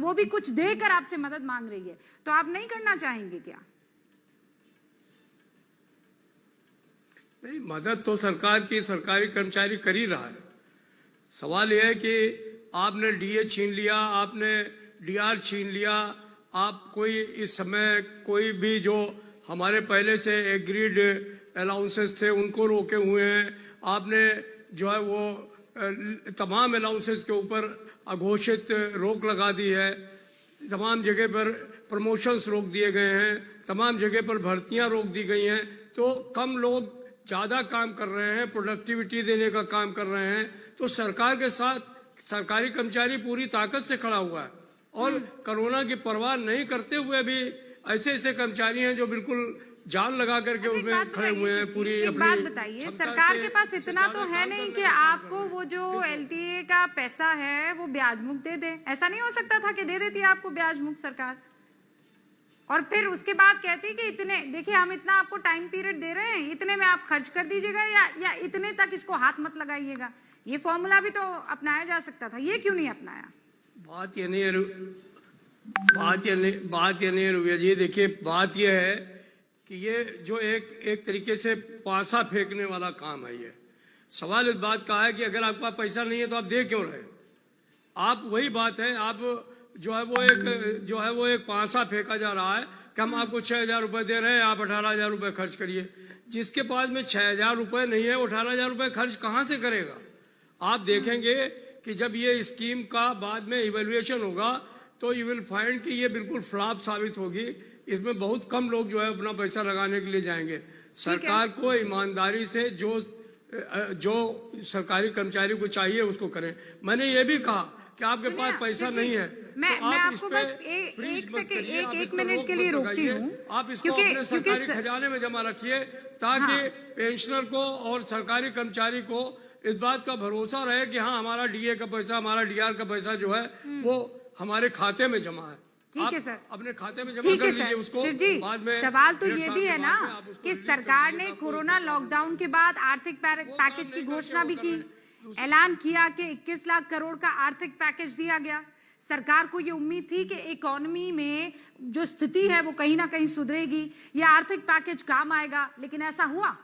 वो भी कुछ देकर आपसे मदद मांग रही है, तो आप नहीं करना चाहेंगे क्या? नहीं, मदद तो सरकार की सरकारी कर्मचारी कर ही रहा है। सवाल यह है कि आपने डीए छीन लिया, आपने डीआर छीन लिया, आप कोई इस समय कोई भी जो हमारे पहले से एग्रीड अलाउंसेस थे उनको रोके हुए हैं। आपने जो है वो तमाम अलाउंसेस के ऊपर अघोषित रोक लगा दी है। तमाम जगह पर प्रमोशंस रोक दिए गए हैं, तमाम जगह पर भर्तियां रोक दी गई हैं। तो कम लोग ज़्यादा काम कर रहे हैं, प्रोडक्टिविटी देने का काम कर रहे हैं। तो सरकार के साथ सरकारी कर्मचारी पूरी ताकत से खड़ा हुआ है और कोरोना की परवाह नहीं करते हुए भी ऐसे ऐसे कर्मचारी हैं जो बिल्कुल जान लगा करके उसमें खड़े हुए हैं। पूरी अपनी बात बताइए, सरकार के पास इतना तो है नहीं कि आपको वो जो एलटीए का पैसा है वो ब्याज मुक्त दे दे। ऐसा नहीं हो सकता था कि दे देती आपको ब्याज मुक्त सरकार, और फिर उसके बाद कहती कि इतने, देखिए हम इतना आपको टाइम पीरियड दे रहे हैं, इतने में आप खर्च कर दीजिएगा या इतने तक इसको हाथ मत लगाइएगा। ये फॉर्मूला भी तो अपनाया जा सकता था, ये क्यों नहीं अपनाया? बात ये नहीं है रुपया जी। देखिए, बात यह है कि ये जो एक तरीके से पासा फेंकने वाला काम है। ये सवाल इस बात का है कि अगर आपका पैसा नहीं है तो आप दे क्यों रहे? आप वही बात है, आप जो है वो एक पासा फेंका जा रहा है कि हम आपको 6,000 रुपये दे रहे हैं, आप 18,000 रुपये खर्च करिए। जिसके पास में 6,000 रुपये नहीं है वो 18,000 रुपये खर्च कहाँ से करेगा? आप देखेंगे कि जब ये स्कीम का बाद में इवेल्युएशन होगा तो यू विल फाइंड कि ये बिल्कुल फ्लॉप साबित होगी। इसमें बहुत कम लोग जो है अपना पैसा लगाने के लिए जाएंगे। सरकार को ईमानदारी से जो सरकारी कर्मचारी को चाहिए उसको करें। मैंने ये भी कहा कि आपके पास पैसा नहीं है मैं आपको बस एक मिनट के लिए रोकती हूँ। आप इसको अपने सरकारी खजाने में जमा रखिए ताकि पेंशनर को और सरकारी कर्मचारी को इस बात का भरोसा रहे कि हाँ, हमारा डीए का पैसा, हमारा डीआर का पैसा जो है वो हमारे खाते में जमा है। ठीक है सर, अपने खाते में जमा कर लीजिए उसको। बाद में सवाल तो ये भी है ना कि सरकार ने कोरोना लॉकडाउन के बाद आर्थिक पैकेज की घोषणा भी की, ऐलान किया कि 21 लाख करोड़ का आर्थिक पैकेज दिया गया। सरकार को ये उम्मीद थी कि इकोनॉमी में जो स्थिति है वो कहीं ना कहीं सुधरेगी, ये आर्थिक पैकेज काम आएगा, लेकिन ऐसा हुआ?